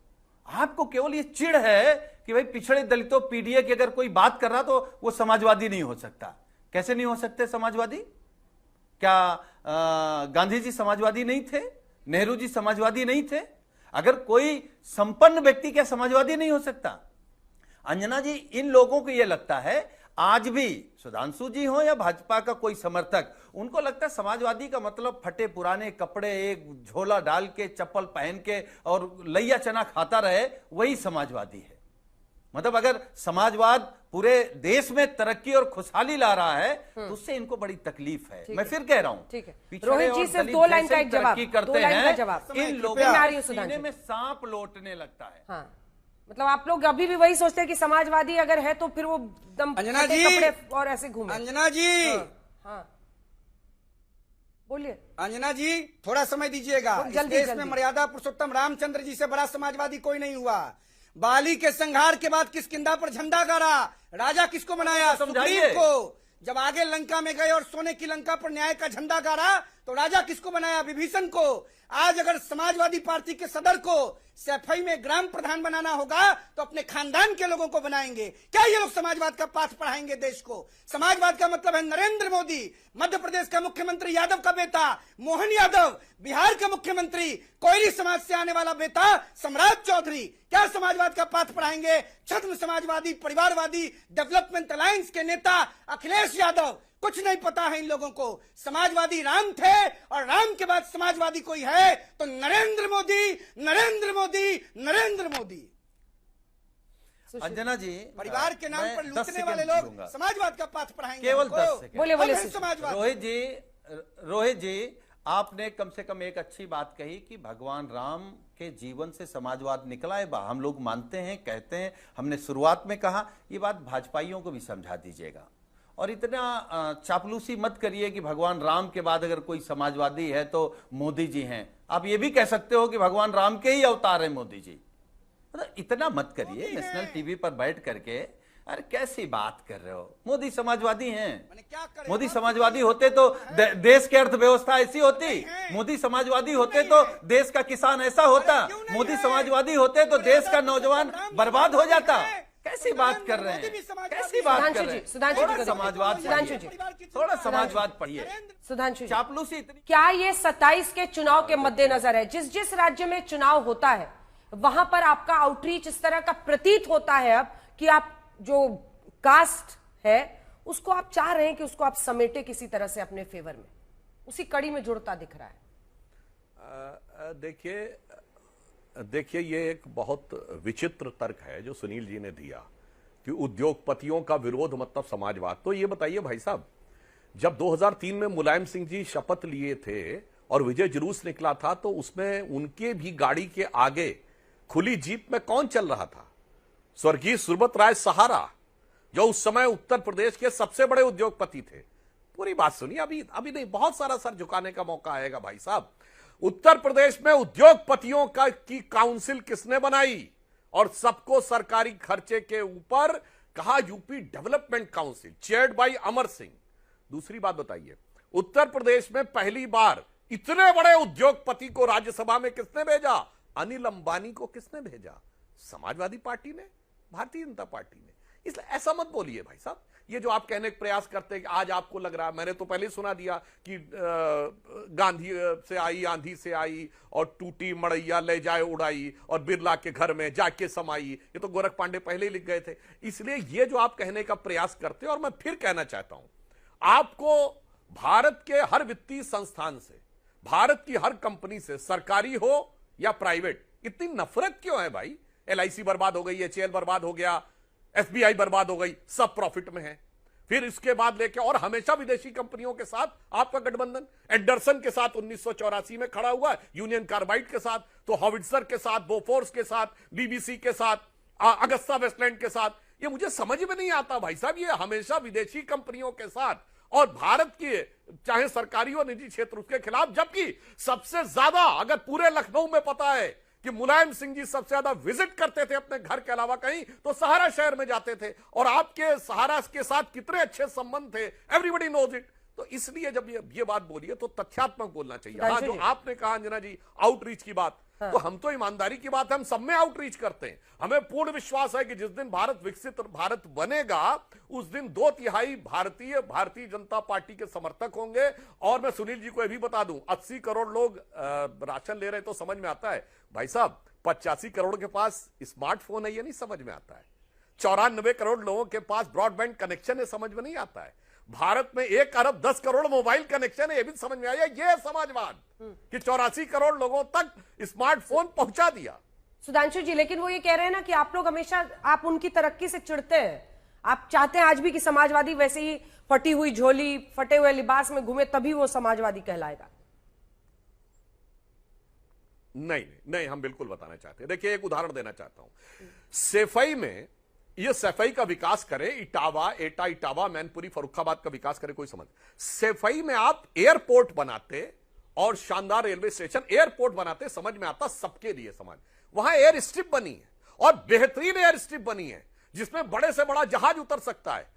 आपको केवल ये चिढ़ है कि भाई पिछड़े दलितों, पीडीए की अगर कोई बात कर रहा तो वो समाजवादी नहीं हो सकता। कैसे नहीं हो सकते समाजवादी? क्या गांधी जी समाजवादी नहीं थे? नेहरू जी समाजवादी नहीं थे? अगर कोई संपन्न व्यक्ति क्या समाजवादी नहीं हो सकता? अंजना जी, इन लोगों को यह लगता है, आज भी सुधांशु जी हो या भाजपा का कोई समर्थक, उनको लगता है समाजवादी का मतलब फटे पुराने कपड़े, एक झोला डाल के, चप्पल पहन के और लैया चना खाता रहे, वही समाजवादी है। मतलब अगर समाजवाद पूरे देश में तरक्की और खुशहाली ला रहा है तो उससे इनको बड़ी तकलीफ है। मैं फिर कह रहा हूं, रोहित जी सिर्फ 2 लाइन का एक जवाब, करते हैं, इन लोगों के सीने में सांप लौटने लगता है। हाँ, मतलब आप लोग अभी भी वही सोचते हैं कि समाजवादी अगर है तो फिर वो दम अंजना जी, कपड़े और ऐसे घूमे। अंजना जी, हाँ बोलिए। अंजना जी, थोड़ा समय दीजिएगा। इस देश में मर्यादा पुरुषोत्तम रामचंद्र जी से बड़ा समाजवादी कोई नहीं हुआ। बाली के संहार के बाद किसकिंधा पर झंडा गाड़ा, राजा किसको बनाया? सुग्रीव को। जब आगे लंका में गए और सोने की लंका पर न्याय का झंडा गाड़ा तो राजा किसको बनाया? विभीषण को। आज अगर समाजवादी पार्टी के सदर को सैफई में ग्राम प्रधान बनाना होगा तो अपने खानदान के लोगों को बनाएंगे। क्या ये लोग समाजवाद का पाठ पढ़ाएंगे देश को? समाजवाद का मतलब है नरेंद्र मोदी, मध्य प्रदेश का मुख्यमंत्री यादव का बेटा मोहन यादव, बिहार का मुख्यमंत्री कोयली समाज से आने वाला बेटा सम्राट चौधरी। क्या समाजवाद का पाठ पढ़ाएंगे? छद्म समाजवादी, परिवारवादी, डेवलपमेंट अलायंस के नेता अखिलेश यादव। कुछ नहीं पता है इन लोगों को। समाजवादी राम थे और राम के बाद समाजवादी कोई है तो नरेंद्र मोदी, नरेंद्र मोदी, नरेंद्र मोदी। अंजना जी, परिवार के नाम पर लूटने वाले लोग समाजवाद का पाठ पढ़ाएंगे केवल 10 सेकंड। बोले समाजवाद। रोहित जी, आपने कम से कम एक अच्छी बात कही कि भगवान राम के जीवन से समाजवाद निकला है। हम लोग मानते हैं, कहते हैं, हमने शुरुआत में कहा। ये बात भाजपाइयों को भी समझा दीजिएगा। और इतना चापलूसी मत करिए कि भगवान राम के बाद अगर कोई समाजवादी है तो मोदी जी हैं। आप ये भी कह सकते हो कि भगवान राम के ही अवतार है मोदी जी। मतलब इतना मत करिए नेशनल टीवी पर बैठ करके। अरे कैसी बात कर रहे हो, मोदी समाजवादी हैं। मोदी समाजवादी होते तो देश की अर्थव्यवस्था ऐसी होती। मोदी समाजवादी होते तो देश का किसान ऐसा होता। मोदी समाजवादी होते तो देश का नौजवान बर्बाद हो जाता। कैसी बात कर रहे हैं, कैसी बात कर रहे हैं। थोड़ा समाजवाद पढ़िए, थोड़ा समाजवाद पढ़िए। सुधांशु, चापलूसी इतनी। क्या ये 27 के चुनाव के मद्देनजर है, जिस जिस राज्य में चुनाव होता है वहां पर आपका आउटरीच इस तरह का प्रतीत होता है अब कि आप जो कास्ट है उसको आप चाह रहे हैं कि उसको आप समेटे किसी तरह से अपने फेवर में, उसी कड़ी में जुड़ता दिख रहा है? देखिए ये एक बहुत विचित्र तर्क है जो सुनील जी ने दिया कि उद्योगपतियों का विरोध मतलब समाजवाद। तो ये बताइए भाई साहब, जब 2003 में मुलायम सिंह जी शपथ लिए थे और विजय जुलूस निकला था तो उसमें उनके भी गाड़ी के आगे खुली जीप में कौन चल रहा था? स्वर्गीय सुब्रत राय सहारा, जो उस समय उत्तर प्रदेश के सबसे बड़े उद्योगपति थे। पूरी बात सुनिए, अभी नहीं, बहुत सारा सर झुकाने का मौका आएगा भाई साहब। उत्तर प्रदेश में उद्योगपतियों की काउंसिल किसने बनाई और सबको सरकारी खर्चे के ऊपर कहा UP development council, chaired by Amar Singh. दूसरी बात बताइए, उत्तर प्रदेश में पहली बार इतने बड़े उद्योगपति को राज्यसभा में किसने भेजा? अनिल अंबानी को किसने भेजा? समाजवादी पार्टी ने, भारतीय जनता पार्टी ने। इसलिए ऐसा मत बोलिए भाई साहब, ये जो आप कहने का प्रयास करते हैं कि आज आपको लग रहा है, मैंने तो पहले सुना दिया कि गांधी से आई आंधी से आई और टूटी मड़ैया ले जाए उड़ाई और बिरला के घर में जाके समाई। ये तो गोरख पांडे पहले ही लिख गए थे। इसलिए ये जो आप कहने का प्रयास करते हैं, और मैं फिर कहना चाहता हूं, आपको भारत के हर वित्तीय संस्थान से, भारत की हर कंपनी से, सरकारी हो या प्राइवेट, इतनी नफरत क्यों है भाई? LIC बर्बाद हो गई, HAL बर्बाद हो गया, SBI बर्बाद हो गई, सब प्रॉफिट में है। फिर इसके बाद लेके और हमेशा विदेशी कंपनियों के साथ आपका गठबंधन, एंडरसन के साथ 1984 में खड़ा हुआ, यूनियन कार्बाइड के साथ, तो हॉविट्जर के साथ, बोफोर्स के साथ, BBC के साथ, अगस्ता वेस्टलैंड के साथ। ये मुझे समझ में नहीं आता भाई साहब, ये हमेशा विदेशी कंपनियों के साथ और भारत के चाहे सरकारी हो निजी क्षेत्र उसके खिलाफ। जबकि सबसे ज्यादा अगर पूरे लखनऊ में पता है कि मुलायम सिंह जी सबसे ज्यादा विजिट करते थे अपने घर के अलावा कहीं तो सहारा शहर में जाते थे, और आपके सहारा के साथ कितने अच्छे संबंध थे, एवरीबडी नोज इट। तो इसलिए जब ये बात बोलिए तो तथ्यात्मक बोलना चाहिए। हाँ, जो आपने कहा अंजना जी आउटरीच की बात, हाँ। तो हम तो ईमानदारी की बात है, हम सब में आउटरीच करते हैं। हमें पूर्ण विश्वास है कि जिस दिन भारत विकसित भारत बनेगा उस दिन 2/3 भारतीय जनता पार्टी के समर्थक होंगे। और मैं सुनील जी को यह भी बता दूं, 80 करोड़ लोग राशन ले रहे तो समझ में आता है भाई साहब, 85 करोड़ के पास स्मार्टफोन है, ये नहीं समझ में आता है। 94 करोड़ लोगों के पास ब्रॉडबैंड कनेक्शन है, समझ में नहीं आता है। भारत में 1 अरब 10 करोड़ मोबाइल कनेक्शन है, ये भी समझ में आया। ये समाजवाद कि 84 करोड़ लोगों तक स्मार्टफोन पहुंचा दिया। सुधांशु जी, लेकिन वो ये कह रहे हैं ना कि आप लोग हमेशा आप उनकी तरक्की से चिढ़ते हैं। आप चाहते हैं आज भी कि समाजवादी वैसे ही फटी हुई झोली, फटे हुए लिबास में घूमे, तभी वो समाजवादी कहलाएगा। नहीं, हम बिल्कुल बताना चाहते हैं। देखिए, एक उदाहरण देना चाहता हूं। सैफई में ये सैफई का विकास करे, इटावा, मैनपुरी, फर्रुखाबाद का विकास करे, कोई समझ। सैफई में आप एयरपोर्ट बनाते और शानदार रेलवे स्टेशन, एयरपोर्ट बनाते, समझ में आता सबके लिए समाज। वहां एयर स्ट्रिप बनी है और बेहतरीन एयर स्ट्रिप बनी है जिसमें बड़े से बड़ा जहाज उतर सकता है।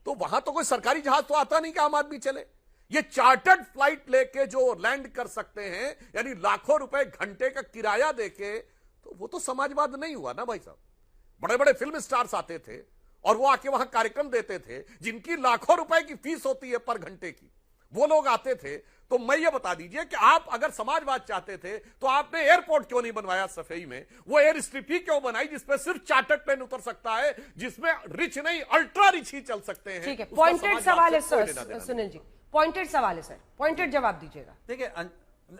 तो वहां तो कोई सरकारी जहाज तो आता नहीं कि आम आदमी चले। ये चार्टर्ड फ्लाइट लेके जो लैंड कर सकते हैं, यानी लाखों रुपए घंटे का किराया देके, तो वो तो समाजवाद नहीं हुआ ना भाई साहब। बड़े बड़े फिल्म स्टार्स आते थे और वो आके वहां कार्यक्रम देते थे जिनकी लाखों रुपए की फीस होती है पर घंटे की, वो लोग आते थे। तो मैं ये बता दीजिए कि आप अगर समाजवाद चाहते थे तो आपने एयरपोर्ट क्यों नहीं बनवाया सफेई में? वो एयर स्ट्रिप ही क्यों बनाई जिसपे सिर्फ चार्टर्ड प्लेन उतर सकता है, जिसमें रिच नहीं अल्ट्रा रिच ही चल सकते हैं? ठीक है, पॉइंटेड सवाल है सर, सुनील जी, पॉइंटेड सवाल है सर, पॉइंटेड जवाब दीजिएगा। देखिए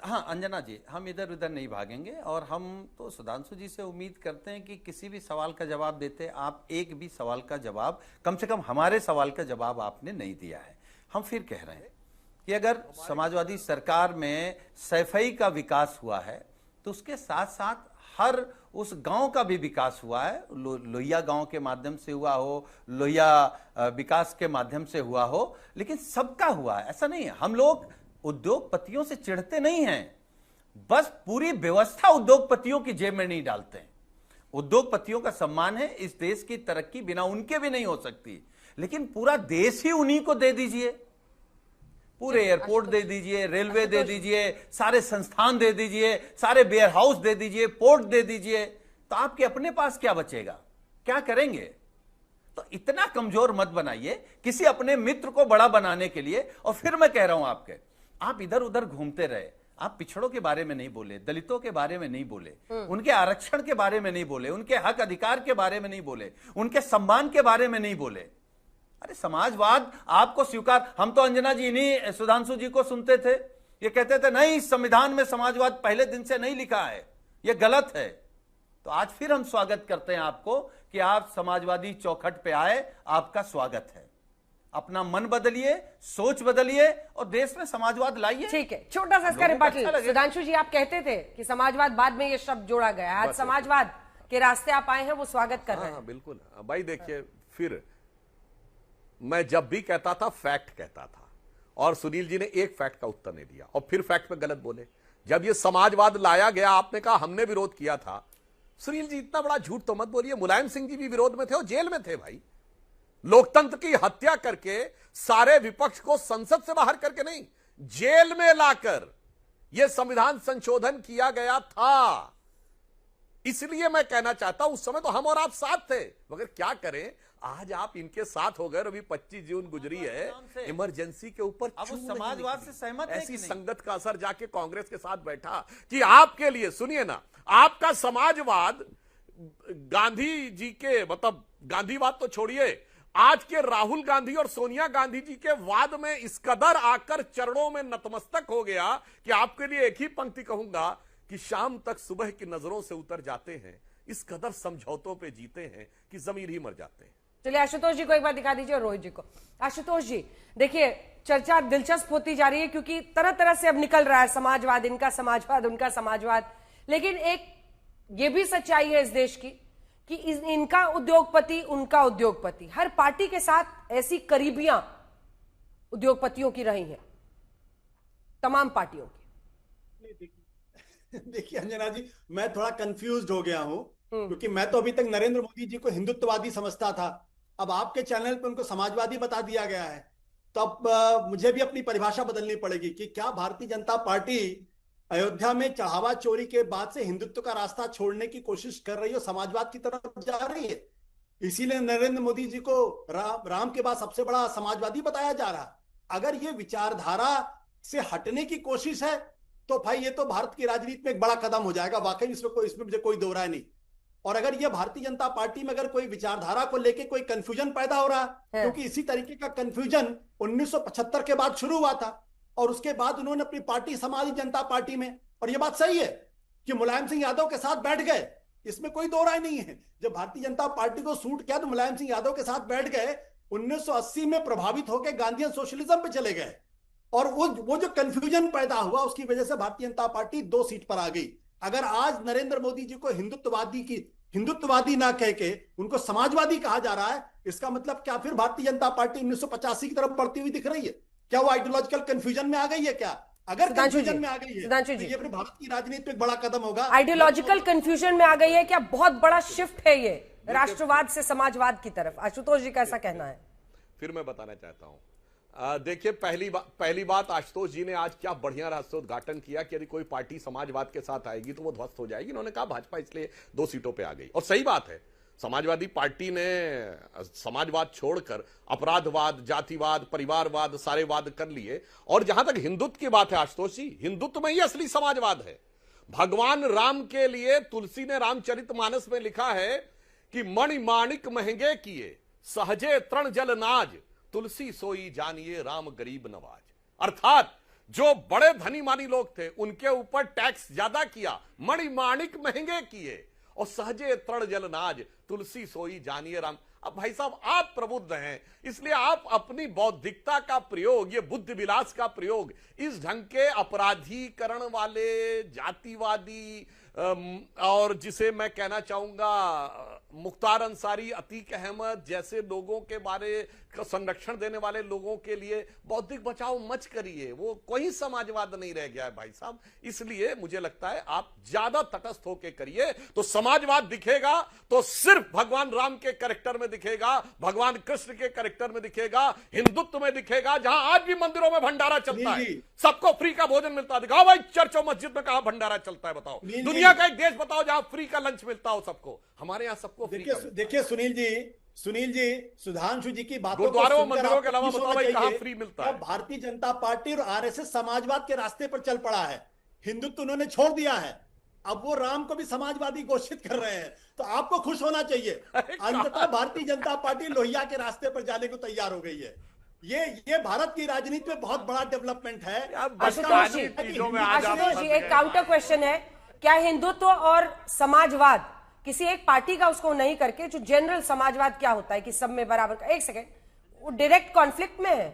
हाँ अंजना जी, हम इधर उधर नहीं भागेंगे और हम तो सुधांशु जी से उम्मीद करते हैं कि किसी भी सवाल का जवाब देते आप एक भी सवाल का जवाब, कम से कम हमारे सवाल का जवाब आपने नहीं दिया है। हम फिर कह रहे हैं कि अगर समाजवादी सरकार में सैफई का विकास हुआ है तो उसके साथ साथ हर उस गांव का भी विकास हुआ है। लोहिया गांव के माध्यम से हुआ हो, लोहिया विकास के माध्यम से हुआ हो, लेकिन सबका हुआ है, ऐसा नहीं है। हम लोग उद्योगपतियों से चिढ़ते नहीं हैं, बस पूरी व्यवस्था उद्योगपतियों की जेब में नहीं डालते हैं। उद्योगपतियों का सम्मान है, इस देश की तरक्की बिना उनके भी नहीं हो सकती, लेकिन पूरा देश ही उन्हीं को दे दीजिए, पूरे एयरपोर्ट दे दीजिए, रेलवे दे दीजिए, सारे संस्थान दे दीजिए, सारे वेयर हाउस दे दीजिए, पोर्ट दे दीजिए, तो आपके अपने पास क्या बचेगा, क्या करेंगे? तो इतना कमजोर मत बनाइए किसी अपने मित्र को बड़ा बनाने के लिए। और फिर मैं कह रहा हूं आप इधर उधर घूमते रहे, आप पिछड़ों के बारे में नहीं बोले, दलितों के बारे में नहीं बोले, उनके आरक्षण के बारे में नहीं बोले, उनके हक अधिकार के बारे में नहीं बोले, उनके सम्मान के बारे में नहीं बोले। अरे समाजवाद आपको स्वीकार, हम तो अंजना जी इन्हीं सुधांशु जी को सुनते थे, ये कहते थे नहीं संविधान में समाजवाद पहले दिन से नहीं लिखा है, ये गलत है। तो आज फिर हम स्वागत करते हैं आपको कि आप समाजवादी चौखट पे आए, आपका स्वागत है। अपना मन बदलिए, सोच बदलिए और देश में समाजवाद लाइए। ठीक है, छोटा सा इसका रिबटल। सुधांशु जी, आप कहते थे कि समाजवाद बाद में ये शब्द जोड़ा गया, आज समाजवाद के रास्ते आप आए हैं, वो स्वागत कर रहे हैं। बिल्कुल भाई, देखिए फिर मैं जब भी कहता था फैक्ट कहता था, और सुनील जी ने एक फैक्ट का उत्तर नहीं दिया और फिर फैक्ट पे गलत बोले। जब ये समाजवाद लाया गया आपने कहा हमने विरोध किया था। सुनील जी इतना बड़ा झूठ तो मत बोलिए, मुलायम सिंह जी भी विरोध में थे और जेल में थे भाई। लोकतंत्र की हत्या करके, सारे विपक्ष को संसद से बाहर करके नहीं, जेल में लाकर यह संविधान संशोधन किया गया था। इसलिए मैं कहना चाहता हूं उस समय तो हम और आप साथ थे, मगर क्या करें, आज आप इनके साथ हो गए। अभी 25 जून गुजरी है, इमरजेंसी के ऊपर अब उस समाजवाद से सहमत है ऐसी संगत का असर जाके कांग्रेस के साथ बैठा कि आपके लिए, सुनिए ना, आपका समाजवाद गांधी जी के, मतलब गांधीवाद तो छोड़िए, आज के राहुल गांधी और सोनिया गांधी जी के वाद में इस कदर आकर चरणों में नतमस्तक हो गया कि आपके लिए एक ही पंक्ति कहूंगा कि शाम तक सुबह की नजरों से उतर जाते हैं, इस कदर समझौतों पे जीते हैं कि जमीर ही मर जाते हैं। चलिए आशुतोष जी को एक बार दिखा दीजिए और रोहित जी को। आशुतोष जी देखिए, चर्चा दिलचस्प होती जा रही है क्योंकि तरह तरह से अब निकल रहा है समाजवाद, इनका समाजवाद, उनका समाजवाद, लेकिन एक ये भी सच्चाई है इस देश की कि इनका उद्योगपति, उनका उद्योगपति, हर पार्टी के साथ ऐसी करीबियां उद्योगपतियों की रही हैं, तमाम पार्टियों की। देखिए अंजना जी, मैं थोड़ा कंफ्यूज्ड हो गया हूं क्योंकि मैं तो अभी तक नरेंद्र मोदी जी को हिंदुत्ववादी समझता था, अब आपके चैनल पे उनको समाजवादी बता दिया गया है, तो अब मुझे भी अपनी परिभाषा बदलनी पड़ेगी कि क्या भारतीय जनता पार्टी अयोध्या में चढ़ावा चोरी के बाद से हिंदुत्व का रास्ता छोड़ने की कोशिश कर रही है, समाजवाद की तरफ जा रही है। इसीलिए नरेंद्र मोदी जी को राम के बाद सबसे बड़ा समाजवादी बताया जा रहा। अगर ये विचारधारा से हटने की कोशिश है तो भाई ये तो भारत की राजनीति में एक बड़ा कदम हो जाएगा, वाकई इसमें मुझे कोई दो राय नहीं। और अगर ये भारतीय जनता पार्टी में अगर कोई विचारधारा को लेके कोई कंफ्यूजन पैदा हो रहा है, क्योंकि इसी तरीके का कंफ्यूजन 1975 के बाद शुरू हुआ था और उसके बाद उन्होंने अपनी पार्टी समाजी जनता पार्टी में, और ये बात सही है कि मुलायम सिंह यादव के साथ बैठ गए, इसमें कोई दो राय नहीं है। जब भारतीय जनता पार्टी को सूट किया तो मुलायम सिंह यादव के साथ बैठ गए, 1980 में प्रभावित होकर गांधीयन सोशलिज्म पे चले गए और वो जो कंफ्यूजन पैदा हुआ उसकी वजह से भारतीय जनता पार्टी 2 सीट पर आ गई। अगर आज नरेंद्र मोदी जी को हिंदुत्ववादी ना कह के उनको समाजवादी कहा जा रहा है, इसका मतलब क्या फिर भारतीय जनता पार्टी 1985 की तरफ बढ़ती हुई दिख रही है? क्या वो आइडियोलॉजिकल कंफ्यूजन में आ गई है? क्या अगर कंफ्यूजन में आ गई है तो ये फिर भारत की राजनीति में एक बड़ा कदम होगा। आइडियोलॉजिकल कंफ्यूजन में आ गई है क्या? बहुत बड़ा शिफ्ट है ये राष्ट्रवाद से समाजवाद की तरफ। आशुतोष जी का ऐसा कहना है। फिर मैं बताना चाहता हूं, देखिए पहली बात, आशुतोष जी ने आज क्या बढ़िया रहस्योद्घाटन किया कि यदि कोई पार्टी समाजवाद के साथ आएगी तो वो ध्वस्त हो जाएगी। उन्होंने कहा भाजपा इसलिए 2 सीटों पे आ गई, और सही बात है, समाजवादी पार्टी ने समाजवाद छोड़कर अपराधवाद, जातिवाद, परिवारवाद, सारे वाद कर लिए। और जहां तक हिंदुत्व की बात है आशुतोष जी, हिंदुत्व में ही असली समाजवाद है। भगवान राम के लिए तुलसी ने रामचरितमानस में लिखा है कि मणि माणिक महंगे किए, सहजे तृण जल नाज, तुलसी सोई जानिए राम गरीब नवाज। अर्थात जो बड़े धनी मानी लोग थे उनके ऊपर टैक्स ज्यादा किया, मणि माणिक महंगे किए, और सहजे तृण जल नाज, तुलसी सोई जानिए राम। अब भाई साहब आप प्रबुद्ध हैं, इसलिए आप अपनी बौद्धिकता का प्रयोग, ये बुद्धि विलास का प्रयोग इस ढंग के अपराधीकरण वाले, जातिवादी, और जिसे मैं कहना चाहूंगा मुख्तार अंसारी, अतीक अहमद जैसे लोगों के बारे का संरक्षण देने वाले लोगों के लिए बौद्धिक बचाव मच करिए। वो कोई समाजवाद नहीं रह गया है भाई साहब। इसलिए मुझे लगता है आप ज्यादा तटस्थ होकर करिए तो समाजवाद दिखेगा तो सिर्फ भगवान राम के कैरेक्टर में दिखेगा, भगवान कृष्ण के कैरेक्टर में दिखेगा, हिंदुत्व में दिखेगा, जहां आज भी मंदिरों में भंडारा चलता है, सबको फ्री का भोजन मिलता है। दिखाओ भाई चर्च और मस्जिद में कहां भंडारा चलता है, बताओ। दुनिया का एक देश बताओ जहां फ्री का लंच मिलता हो सबको। हमारे यहां सबको फ्री का। देखिए सुनील जी, सुधांशु जी की बातों गुरुद्वारों मंदिरों के अलावा बताओ भाई कहां फ्री मिलता है। भारतीय जनता पार्टी और आरएसएस समाजवाद के रास्ते पर चल पड़ा है, हिंदुत्व उन्होंने छोड़ दिया है, अब वो राम को भी समाजवादी घोषित कर रहे हैं, तो आपको खुश होना चाहिए। अंततः भारतीय जनता पार्टी लोहिया के रास्ते पर जाने को तैयार हो गई है। ये भारत की राजनीति में बहुत बड़ा डेवलपमेंट है। आशुतोष जी, एक काउंटर क्वेश्चन है, क्या हिंदुत्व और समाजवाद किसी एक पार्टी का उसको नहीं करके जो जनरल समाजवाद क्या होता है कि सब में बराबर का, एक सेकेंड, वो डायरेक्ट कॉन्फ्लिक्ट में है।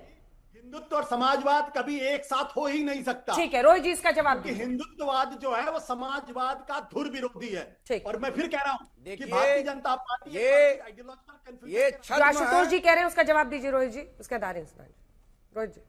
हिंदुत्व और समाजवाद कभी एक साथ हो ही नहीं सकता। ठीक है, रोहित जी इसका जवाब दीजिए। हिंदुत्ववाद जो है वो समाजवाद का धुर विरोधी है। ठीक। और मैं फिर कह रहा हूं कि भारतीय जनता पार्टी ये आशुतोष जी कह रहे हैं उसका जवाब दीजिए रोहित जी, उसका दायरे रोहित जी।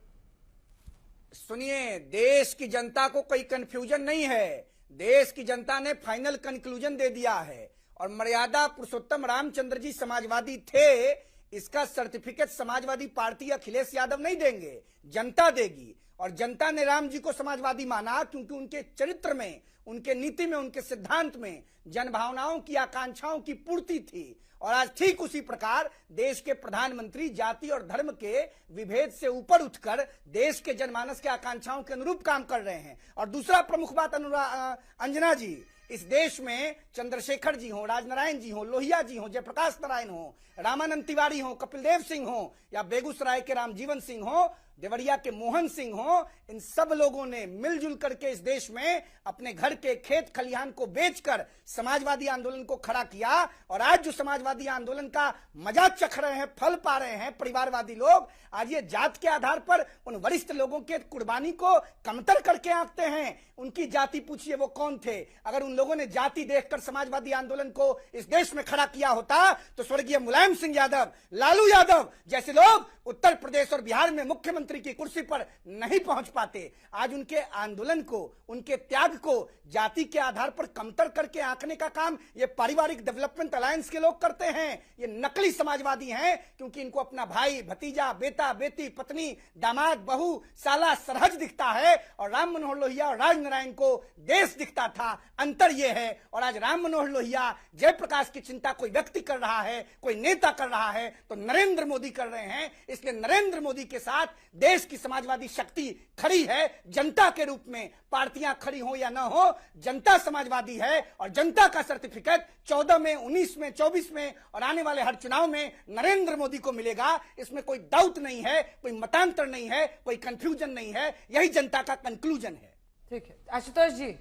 सुनिए, देश की जनता को कोई कंफ्यूजन नहीं है, देश की जनता ने फाइनल कंक्लूजन दे दिया है। और मर्यादा पुरुषोत्तम रामचंद्र जी समाजवादी थे, इसका सर्टिफिकेट समाजवादी पार्टी अखिलेश यादव नहीं देंगे, जनता देगी। और जनता ने राम जी को समाजवादी माना क्योंकि उनके चरित्र में, उनके नीति में, उनके सिद्धांत में जनभावनाओं की, आकांक्षाओं की पूर्ति थी। और आज ठीक उसी प्रकार देश के प्रधानमंत्री जाति और धर्म के विभेद से ऊपर उठकर देश के जनमानस के आकांक्षाओं के अनुरूप काम कर रहे हैं। और दूसरा प्रमुख बात अंजना जी, इस देश में चंद्रशेखर जी हो, राजनारायण जी हो, लोहिया जी हो, जयप्रकाश नारायण हो, रामानंद तिवारी हो, कपिल देव सिंह हो, या बेगूसराय के रामजीवन सिंह हो, देवरिया के मोहन सिंह हो, इन सब लोगों ने मिलजुल करके इस देश में अपने घर के खेत खलिहान को बेचकर समाजवादी आंदोलन को खड़ा किया। और आज जो समाजवादी आंदोलन का मजा चख रहे हैं, फल पा रहे हैं परिवारवादी लोग, आज ये जात के आधार पर उन वरिष्ठ लोगों के कुर्बानी को कमतर करके आंकते हैं। उनकी जाति पूछिए वो कौन थे। अगर उन लोगों ने जाति देखकर समाजवादी आंदोलन को इस देश में खड़ा किया होता तो स्वर्गीय मुलायम सिंह यादव, लालू यादव जैसे लोग उत्तर प्रदेश और बिहार में मुख्यमंत्री की कुर्सी पर नहीं पहुंच पाते। आज उनके आंदोलन को, उनके त्याग को जाति के आधार पर कमतर करके आंकने का काम ये पारिवारिक डेवलपमेंट अलायंस के लोग करते हैं। ये नकली समाजवादी हैं क्योंकि इनको अपना भाई, भतीजा, बेटा, बेटी, पत्नी, दामाद, बहू, साला, सरहज दिखता है और राम मनोहर लोहिया और राजनारायण को देश दिखता था। अंतर यह है। और आज राम मनोहर लोहिया, जयप्रकाश की चिंता कोई व्यक्ति कर रहा है, कोई नेता कर रहा है तो नरेंद्र मोदी कर रहे हैं। इसलिए नरेंद्र मोदी के साथ देश की समाजवादी शक्ति खड़ी है जनता के रूप में। पार्टियां खड़ी हो या ना हो, जनता समाजवादी है और जनता का सर्टिफिकेट 14 में, 19 में, 24 में और आने वाले हर चुनाव में नरेंद्र मोदी को मिलेगा। इसमें कोई डाउट नहीं है, कोई मतांतर नहीं है, कोई कंफ्यूजन नहीं है। यही जनता का कंक्लूजन है। ठीक है आशुतोष जी,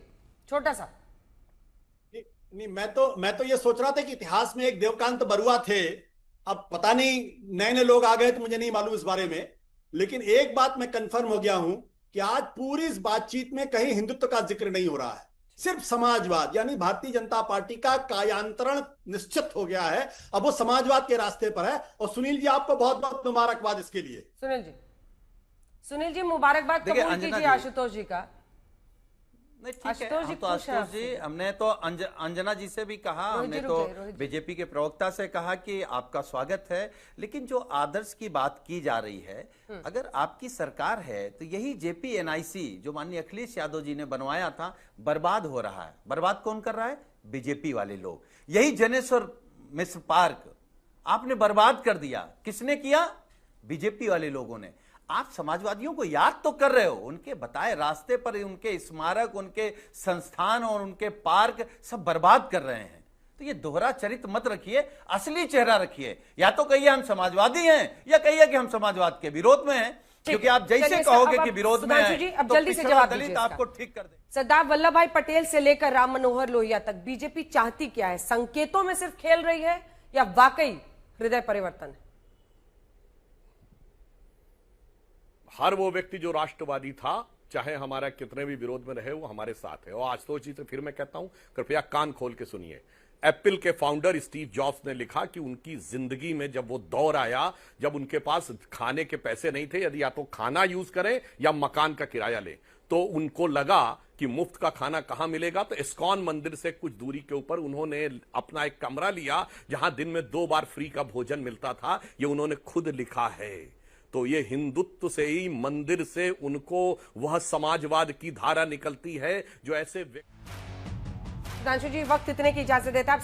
छोटा सा। नहीं, मैं तो ये सोच रहा था कि इतिहास में एक देवकांत बरुआ थे, अब पता नहीं नए नए लोग आ गए तो मुझे नहीं मालूम इस बारे में, लेकिन एक बात मैं कंफर्म हो गया हूं कि आज पूरी इस बातचीत में कहीं हिंदुत्व का जिक्र नहीं हो रहा है, सिर्फ समाजवाद। यानी भारतीय जनता पार्टी का कायांतरण निश्चित हो गया है, अब वो समाजवाद के रास्ते पर है। और सुनील जी, आपको बहुत बहुत मुबारकबाद इसके लिए। सुनील जी मुबारकबाद कबूल कीजिए आशुतोष जी का। नहीं, ठीक है। हम तो आशुतोष जी, हमने तो अंजना जी से भी कहा, हमने तो बीजेपी के प्रवक्ता से कहा कि आपका स्वागत है। लेकिन जो आदर्श की बात की जा रही है, अगर आपकी सरकार है तो यही जेपीएनआईसी जो माननीय अखिलेश यादव जी ने बनवाया था, बर्बाद हो रहा है। बर्बाद कौन कर रहा है? बीजेपी वाले लोग। यही जनेश्वर मिश्र पार्क आपने बर्बाद कर दिया। किसने किया? बीजेपी वाले लोगों ने। आप समाजवादियों को याद तो कर रहे हो, उनके बताए रास्ते पर उनके स्मारक, उनके संस्थान और उनके पार्क सब बर्बाद कर रहे हैं। तो ये दोहरा चरित्र मत रखिए, असली चेहरा रखिए। या तो कहिए हम समाजवादी हैं या कहिए कि हम समाजवाद के विरोध में हैं, क्योंकि आप जैसे कहोगे कि विरोध में हैं, अब तो जल्दी से जवाब दलित आपको ठीक कर दे। सरदार वल्लभ भाई पटेल से लेकर राम मनोहर लोहिया तक बीजेपी चाहती क्या है? संकेतों में सिर्फ खेल रही है या वाकई हृदय परिवर्तन है? हर वो व्यक्ति जो राष्ट्रवादी था चाहे हमारा कितने भी विरोध में रहे, वो हमारे साथ है। और आशुतोष जी से फिर मैं कहता हूं, कृपया कान खोल के सुनिए। एप्पल के फाउंडर स्टीव जॉब्स ने लिखा कि उनकी जिंदगी में जब वो दौर आया जब उनके पास खाने के पैसे नहीं थे, यदि या तो खाना यूज करें या मकान का किराया लें, तो उनको लगा कि मुफ्त का खाना कहां मिलेगा। तो इस्कॉन मंदिर से कुछ दूरी के ऊपर उन्होंने अपना एक कमरा लिया जहां दिन में 2 बार फ्री का भोजन मिलता था। ये उन्होंने खुद लिखा है। तो ये हिंदुत्व से ही, मंदिर से उनको वह समाजवाद की धारा निकलती है जो ऐसे। सुधांशु जी, वक्त इतने की इजाजत देता है। आप सभी